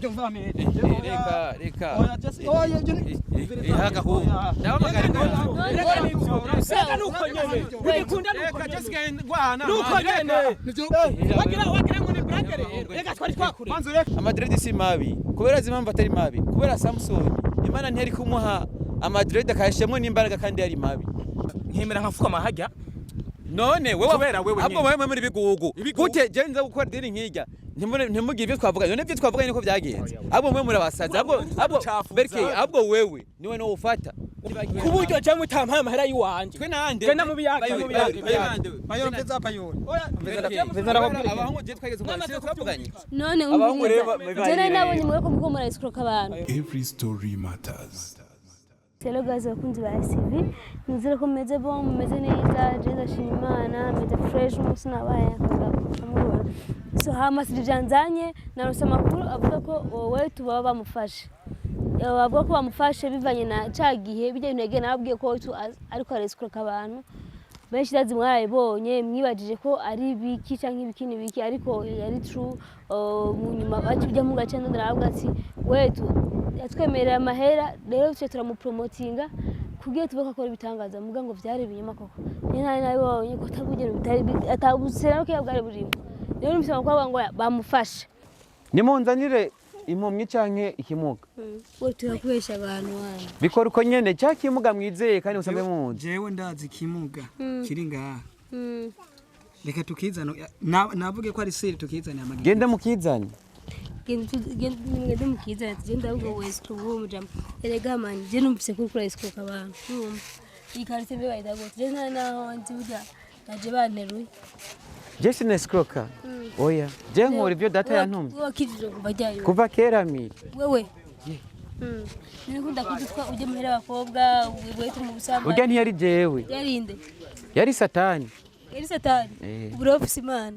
ujye mva mede reka oya ibyo ihaga hu nawe magana reka nuko nyene bikunda reka Jessica ngwana nuko nyene wagira ngo ni brother reka twari twakure amadrede si mabi kubera zimamva atari mabi kubera Samson Imana ntiyari kumuha amadrede akashemwe n'imbaraga kandi yari mabi nkemera nkafuka amahajya none wewe kubera wewe abo wewe muri bigugu gute je nza gukora diri nkijya ntimugiye ibyo twavuga none ibyo twavuga niko byagenze abo mwe muri abasaza abo berke abo wewe niwe no ufata kuburyo je mutampaye amahera yiwanje twe nande genda mu biyage bayoro mpeza bayoro abahungu je twageze kwa sio twavuganye none umviriza je nabonye mwe ko muko muri escroc abantu Every story matters. Hello guys, bakunzi ba CV. Nizere ko meze bon, meze neza, je ndashima Imana, meze fresh umunsi nabaye akamubona. So hama sivyanzanye narose makuru avuga ko wowe tuba bamufashe. Bavuga ko bamufashe bivanye na cagihe bijye intege nababwiye ko ariko arescroc abantu. Benshi dazi mwarayibonye mwibajije ko ari biki canke ibikini biki ariko yari true mu nyuma batujya mu gace ndaravuga ati wetu yatwemerera amahera rero tuje turamupromotinga kugiye tuvuga ko ibitangaza muga ngo vyari ibinyama koko nabibonye ko tabugera bitari atabusera ko yabwari burimo rero nisaba ko ngo bamufashe nimunzanire impumyi canke ikimuga we turakwesha abantu wana bikora uko nyene cya kimuga mwizeye kandi usambe munzi jewe ndazi kimuga kiri ngaha reka tukizana navuge ko ari siri tukizana amagenda genda mukizanye gende mukizana tugenda ubwo wese kubumujama erega man je numvise ko kuri escroc abantu ikarite be bayidago je naho nzi burya naje baneruye Jesse Nescroca oya je nkora ibyo data yantumye wakijije kubajyayo kuva kera mi wewe nikunda kudutwa uje muhera abakobwa wewe mu busamba urya ntiyari jewe yarinde yari satani uburofisi Imana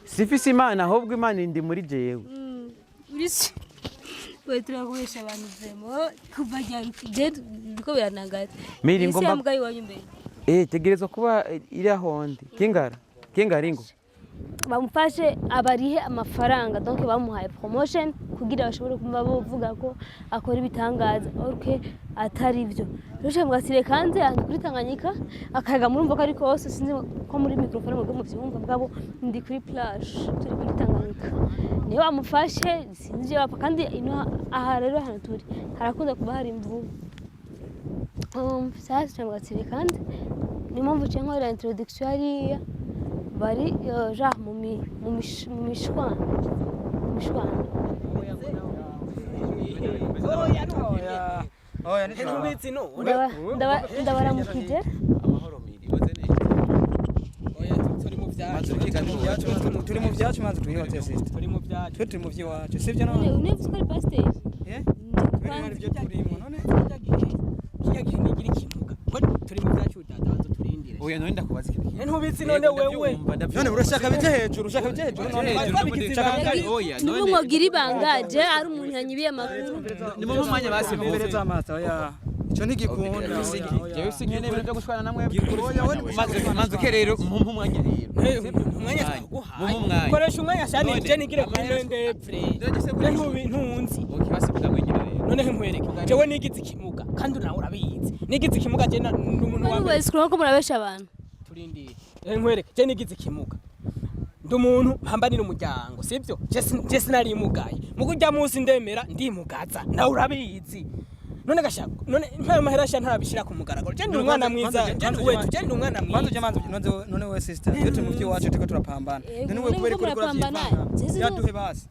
sifise Imana ahubwo Imana indi muri jewe urisi we turakwesha abantu zemo kubajya je biko biranagaza miri ngomba mbwa yiwanyu mbere tegerezwa kuba iri ahonde kingaringo bamufashe abarihe amafaranga donc bamuhaye promotion kugira bashobore kumva bavuga ko akora ibitangaza okay atari byo rushe mgasire kanze ahantu kuri Tanganyika akaga murumva ko ariko hose sinzi ko muri microphone mubwo muvyumva bwabo ndi kuri plage turi kuri Tanganyika niyo bamufashe sinzi bapfa kandi ino aha rero hano turi harakunda kuba hari imvubu sasa mgasire kandi ni mpamvu cyenko ira introduction yari bari ja mu mishwana oya ntubitsi no ndabaramukije amahoro miri waze ne oya turi mu byacu turi mu byacu manzi turi hotel sister turi mu byacu turi mu byiwacu sivyo none unevuze ko ari pasteur byo turimo none kiyagihe nigira ikimuga turi mu byacu dadazo turindire oya none ndakubaza ikintu ntubitsi none wewe none urashaka bije hejuru oya none mwogira ibangaje ari umuntu yanyibiye amakuru ni mu mwanya imbere z'amata oya ico ntigikunda jewe sinkene ibintu byo gushwana namwe maze ke rero mu mwanya rero umwanya umwanya koresha umwanya shani je nigire kuri nende pre ntunzi okay basibira mwenyine rero none nkwereke jewe nigize ikimuga kandi nawe urabizi nigize ikimuga je n'umuntu wa mbere escroc ko murabesha abantu turindire nkwereke je nigize ikimuga ndi umuntu hambanira umuryango sivyo je sinari imugaye mu kujya munsi ndemera ndimugaza nawe urabizi none gashaka none ntayo mahera sha ntarabishira ku mugaragaro je ndi umwana mwiza je ndi umwana mwiza none we sister turi mu byiwacu tuko turapambana none we kubera kuri kurapambana yaduhe basi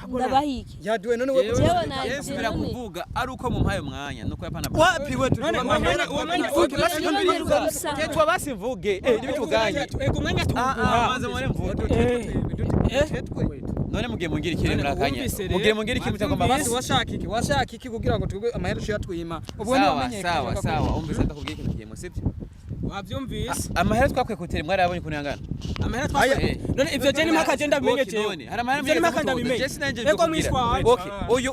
ndabahiki yaduhe none we jewe na yesubira kuvuga ari uko mu mpaye umwanya nuko yapana wapi we turi twa basivuge nibituganye umwanya tuguha maze muri mvuge none mugiye mungira ikiri murakanya mugiye mungira ikiri mutagomba basi washaka iki kugira ngo twebwe amahera tuyatwima ubwo ni umenye sawa umvise ndakubwiye ikintu kiye musibye wavyumvise amahera twakwiye kutere mwari abonye kuntu yangana amahera twase none ivyo je ni mpaka je ndabimenye je hari amahera je ni mpaka ndabimenye je sinanje ego mwishwaje okay uyu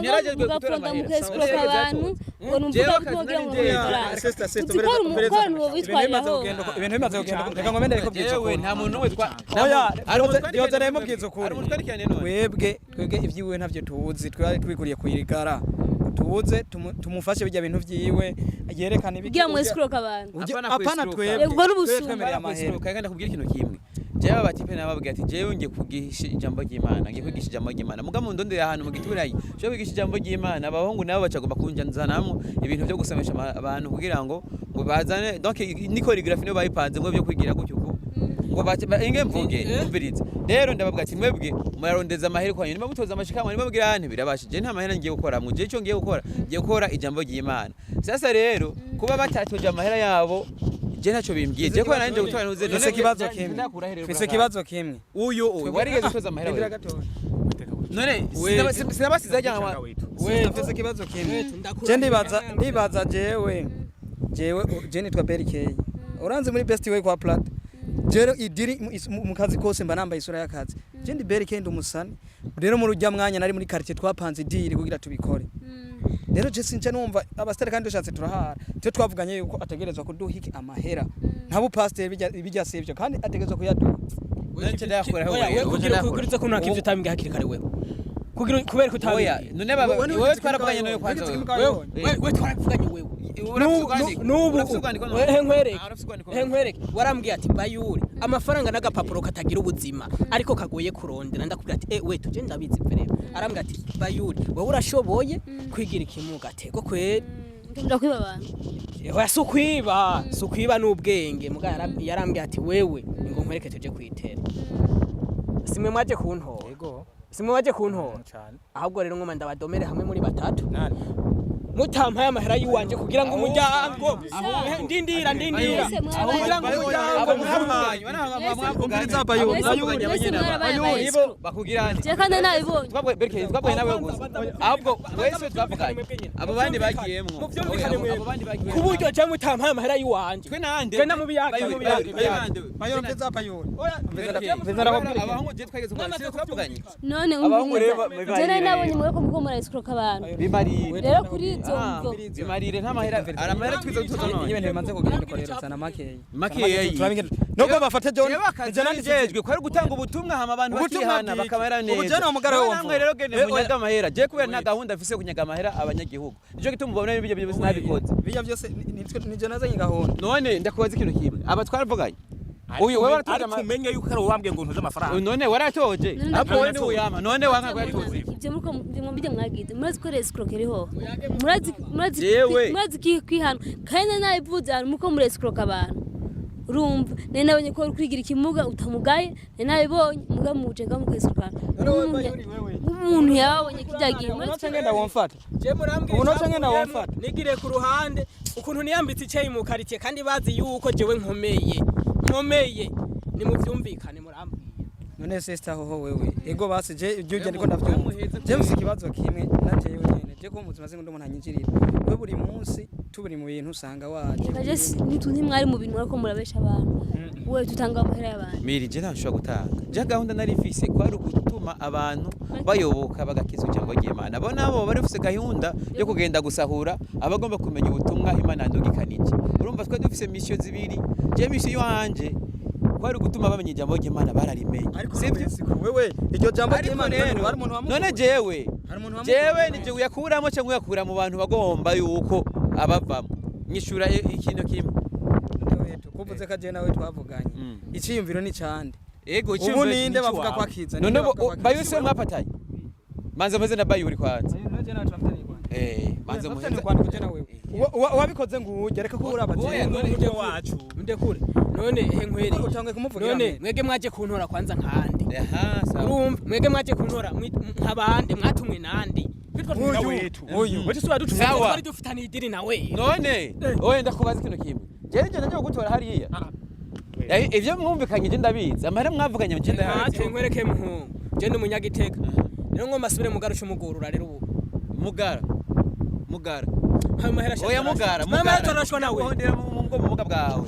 niragezwe gutora amahera abantu ngo numvuga ko kugira ngo ibintu bimaze kugenda reka ngo mende reko yewe nta muntu we twa oya yoza remo bwizo kuri twebwe ivyiwe ntavyo tuzi twari twikuriye kuyirigara tubuze tumufashe bijya bintu vyiwe yerekana ibiki kugira ngo escroque abantu apana twebwe ubwo n'ubusuma twemereye amahera kaganda kubwira ikintu kimwe jewe batipe nababwiye ati jewe ngiye kugisha ijambo ry'Imana ngiye kwigisha ijambo ry'Imana muga mu ndondera ahantu mu giturayi cyo kwigisha ijambo ry'Imana abahungu nabo bacagomba kunjanzanamo ibintu byo gusomesha abantu kugira ngo bazane donc ni choreography niyo bayipanze ngo byo kwigira gutyo ngo inge mvuge umvirize rero ndababwira ati mwebwe murarondeza amahera kwa nyuma mutoza amashikamo nimabwira hane birabashije nta mahera ngiye gukora mu gihe cyo ngiye gukora ijambo ry'Imana sasa rero kuba batatoje amahera yabo je naco bimbwiye je ko nanje gutwara nuze none fise kibazo kimwe uyu warigeze gutoza amahera none sinabasiza cyangwa we fise kibazo kimwe je ndibaza jewe je nitwa Berkey uranze muri best way kwa plat jero idiri mu kazi kose mba nambaye isura y'akazi je ndi Berkey ndumusani rero mu rujya mwanya nari muri quartier twapanze idiri kugira tubikore rero je since numva abastari kandi dushatse turahara cyo twavuganye yuko ategerezwa kuduhiki amahera ntabo pastor bijya sevyo kandi ategerezwa kuyaduha nanje ndakora wewe kugira ko nakivyo tambwe hakiri kare wewe kugira kubera ko oya none baba wewe twaravuganye nawe kwanza wewe twaravuganye wewe nubu nkwereke warambwiye ati bayure amafaranga n'agapapuro katagira ubuzima ariko kagoye kurondera ndakubwira ati we tuje ndabizi mbere arambwira ati bayure wowe urashoboye kwigira ikimuga tego kweri ndakwiba abantu oya sukwiba n'ubwenge muga yarambwiye ati wewe ngo nkwereke tuje kwitera simwe mwaje kuntora simwe waje kuntora ahubwo rero ngoma ndabadomere hamwe muri batatu mutampaye amahera yiwanje kugira ngo umuryango ndindira kugira ngo umuryango ibo bakugirane je kandi nabibonye twabwe nawe gusa ahubwo wese twavuganye abo bandi bagiyemwo ku buryo je mutampaye amahera yiwanje twe nande genda mu biyaga bayoro mpeza bayoro abahungu je twageze kwa twavuganye none je nabonye mweko muko murayiscroque abantu bimarire rero kuri izo mvo bimarire nta mahera aramahera twiza none ibintu bimanze kugenda bikorera sana makeyi nubwo bafate John je nanjejwe ko ari gutanga ubutumwa hama abantu bakihana bakabara neza ubujana umugara wo namwe rero gende munyaga amahera je kubera nta gahunda afise kunyaga amahera abanyagihugu nico gituma ubona ibyo byose nabikoze bijya byose nije nazanye gahunda none ndakubaza ikintu kimwe aba twaravuganye uyu wewe waratoje kumenye yuko ari wambwiye ngo ntuze amafaranga none waratoje hapo wewe ni uyama none wanga ko yatoze ibyo muko mbije mwagize murazi ko escroque riho murazi kwihana kandi nabivuze muko muri escroque abantu urumva nene nabonye ko kwigira ikimuga utamugaye nene nabibonye muga muje nga mukesukana umuntu yabonye kijyagiye unoca ngenda womfata je murambwira unoca ngenda womfata nigire ku ruhande ukuntu niyambitse icyayi mu quartier kandi bazi yuko jewe nkomeye ni muvyumvikane murambwiye none sister hoho wewe ego basi je ujye ndiko ndavyumva je mfite ikibazo kimwe na jewe nyene je ko muzima zingo ndo ntanyinjirira we buri munsi tuburi mu bintu usanga waje kaje nitundi mwari mu bintu ariko murabesha abantu we tutanga amahera y'abantu miri je ntashobora gutanga je gahunda nari fise ko ari gutuma abantu bayoboka bagakiza ijambo ry'Imana abo nabo bari fise gahunda yo kugenda gusahura abagomba kumenya ubutumwa Imana ndogikanije urumva twe dufise mission zibiri je mission yanje kwari gutuma bamenye ijambo ry'Imana bararimenye sivyo wewe iryo jambo ry'Imana hari umuntu wamuko none jewe nije uyakuramo cyangwa uyakura mu bantu bagomba yuko abavamo nyishura ikintu kimwe kuvuze ka je nawe twavuganye iciyumviro ni cande ego iciyumviro ubu ninde bavuga kwa kiza none bayuse mwapataye manze meze na bayuri kwanza manze muheza kwandika je nawe wabikoze nguje reka ko uraba je none wacu ndekure none nkwereke utangiye kumuvugira none mwege mwaje kuntora kwanza nkande urumva mwege mwaje kuntora nkabande mwatumwe nandi uyu wetu suba dutu twari dufitana idiri nawe none oye ndakubaza ikintu kimwe je naje gutora hariya ivyo mwumvikanye je ndabizi amahera mwavuganye je ndabizi nkwereke muhungu je ndi munyagiteka rero ngo masubire mugarusha umugurura rero ubu mugara amahera oya mugara mugara turashwa nawe uhondera mu ngo mu buga bwawe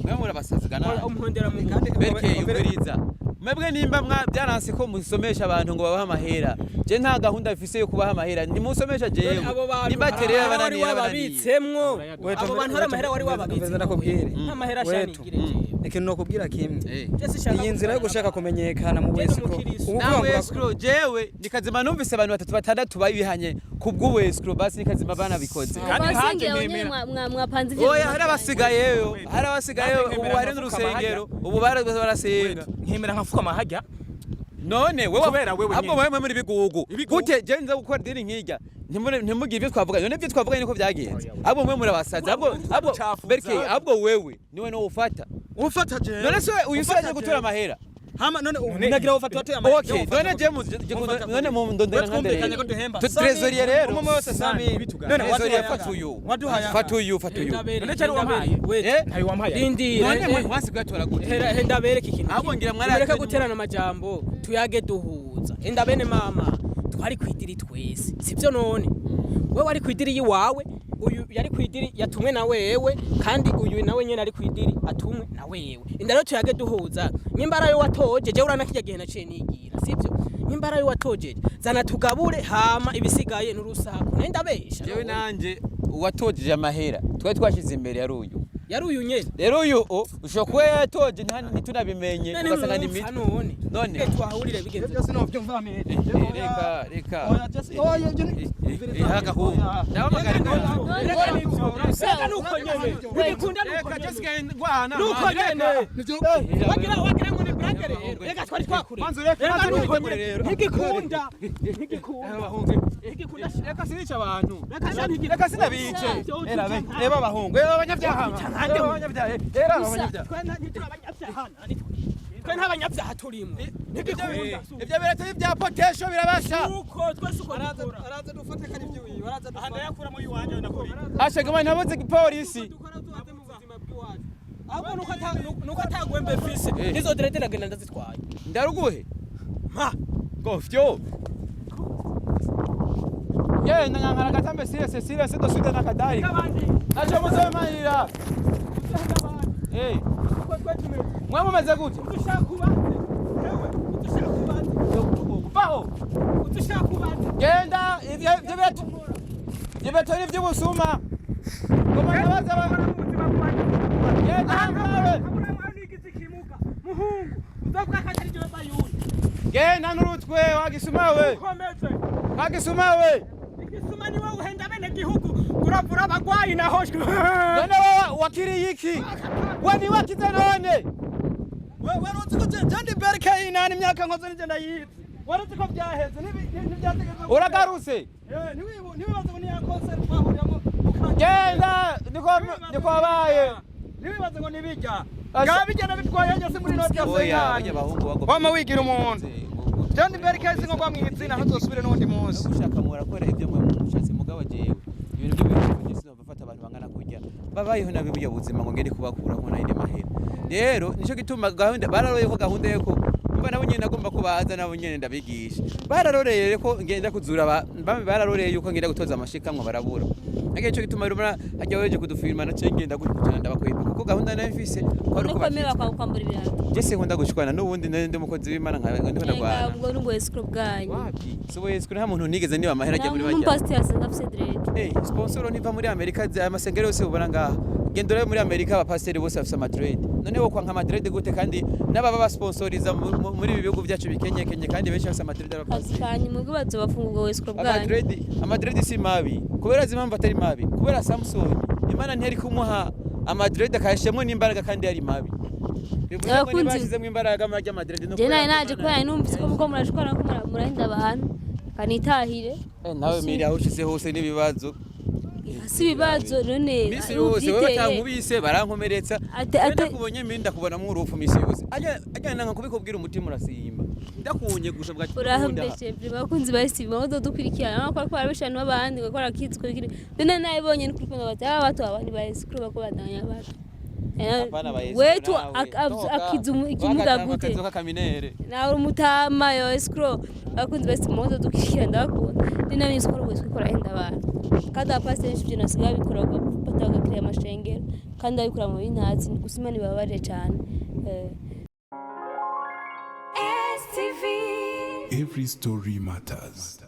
mwe murabasazigana umuhondera mu berke yumviriza mwebwe nimba byaranse ko musomesha abantu ngo babaha amahera je nta gahunda mfise yo kubaha amahera nimusomesha jewe nibaterera bananira babitsemwo abo bantu hari amahera wari wababitse ndakubwire amahera shanigire ikintu nokubwira kimwe Jesse iyi nzira yo gushaka kumenyekana mu wesiko nawe escro jewe nikazima numvise abantu batatu batandatu bayibihanye kubw'uwescro basi nikazima bana bikoze kandi hanje nemera mwapanze ivyo oya hari abasigayeyo ubu hari n'urusengero ubu barasenga nkemera nkafuka mahajya none Kubera wewe ahubwo nyene. mwe muri bigugu gute je nza gukora dini nkirya ntimugire ibyo twavuga none ibyo twavuga niko byagenze ahubwo mwe murabasaza ahubwo berke ahubwo wewe niwe no ufata je none se uyusaje gutura amahera hama none unagira ufata watu ya okay none je none mu ndondera nkande trezorier rero umwe wose sami none trezorier fatu uyu none cyari wampaye ntayo wampaye rindira none mwasi gatora gute henda bereke ikintu ahubwo ngira mwareka guterana amajambo tuyage duhuza enda bene mama twari kwidiri twese sivyo none wewe wari kwidiri yiwawe uyu yari kwidiri yatumwe na wewe kandi uyu nawe nyene ari kwidiri atumwe na wewe enda rero tuyage duhuza nyimbara yo watoje je urana kijya gihe naciye nigira sivyo nyimbara yo watoje zana tugabure hama ibisigaye n'urusaku nenda besha jewe nanje watojeje amahera twari twashize imbere yari uyu nyene rero uyu ushobora kuba yatoje ntitunabimenye ugasanga ni miti none twahurire bigenze byose no byumva amere reka oya byo ni haga hu ndabamagara reka nuko nyene bikunda nuko Jessica ngwana nuko nyene wagira ngo ni brother rero reka twari twakure reka nuko nyene ntigikunda reka sinica abantu reka shanigire reka sinabice reba abahungu abanyabyaha era abanyabyaha twe ntabanyabyaha turimo ntigikunda ibyo birata ibya potesho birabasha uko twese uko araza dufate kari byo uyu araza ahanda yakura mu yiwanje nakuri ashaka naboze polisi dukora tuate mu buzima bw'iwacu ahubwo nuko atagwembe fise nizo direte nagenda ndazitwaye ndaruguhe ma gofyo yenda ngankara gatambe serious dosida nakadari nacho muzemanira mwe mumeze gute genda ibyo ni iby'ubusuma ngoma nabaza genda n'urutwe wagisuma we igisuma ni wowe uhenda bene gihugu uravura abagwayi nahoshwe none wowe wakiriye iki we ni wakize none wewe uzi ko cyandi berke inani imyaka nkoze nije ndayizi waruzi ko byaheze n'ibyategeze uragarutse nibibazo ni yakose twahuriyamo genda niko abaye nibibazo ngo nibijya ngabijyana bitwaye nyase muri no byose oya abahungu bago wama wigira umuntu cyandi berke singo kwa mwizina hatosubire n'undi munsi ushaka murakora ibyo mwe mushatse mugabo jewe ibintu byo kugisa bafata abantu bangana kujya babayeho nabi bujya buzima ngo ngende kubakura ko nayo mahera rero nico gituma gahunda bararoye ko gahunda yeko mba nabo nyene nagomba kubaza nabo nyene ndabigisha bararoreye ko ngenda kuzura bamwe bararoreye yuko ngenda gutoza amashikamwe barabura nage cyo gituma rero hajya weje kudufirma na cengenda gukujana ndabakwepa kuko gahunda nayo mfise ko nuko meba kwa kwambura ibirato jese nkunda gushikwana n'ubundi ndi mukozi w'Imana ndiko ndagwana ubwo n'ubwo escrow bwanyu wapi so escrow nta muntu nigeze niba amahera ajya muri bajya pastor sangafise dread sponsor niva muri Amerika za amasengero yose ubona ngaha gendora muri Amerika abapasiteri bose bafite amadread none wo kwa nka madread gute kandi n'ababa basponsoriza muri ibi bihugu byacu bikenye kandi benshi bafite amadread abapasiteri kandi mugo bazobafungurwa escrow bwanyu amadread si mabi kubera zimamba atari mabi kubera Samson Imana ntiyari kumuha amadread akayashemwe n'imbaraga kandi yari mabi bivuze ko nibashizemo imbaraga amajya amadread no je naje ko yani numvise ko muko murashikora ko murahinda abantu kanitahire nawe miri aho ushize hose n'ibibazo si bibazo none misi yose wewe batankubise barankomeretsa ate kubonye mimi ndakubona mu rufu misi yose ajya nanga kubikubwira umutima urasimba ndakunye gusha bwa urahambeshe bakunzi basi modo dukurikirana ko barabishana n'abandi gukora kids kurikira none nayibonye n'ukuri ko bati aba bato abandi ba escrow bako badanya bato wetu akiza ikimuga gute akazoka kaminere nawe umutama yo escro abakunzi bese muzo dukishira ndakunda nina nisukuru wese ikora henda abantu kandi abapasiteri benshi nasigaye bikora batagakiriye amashengero kandi abikora mu bintazi gusima nibabaje cyane Every story matters.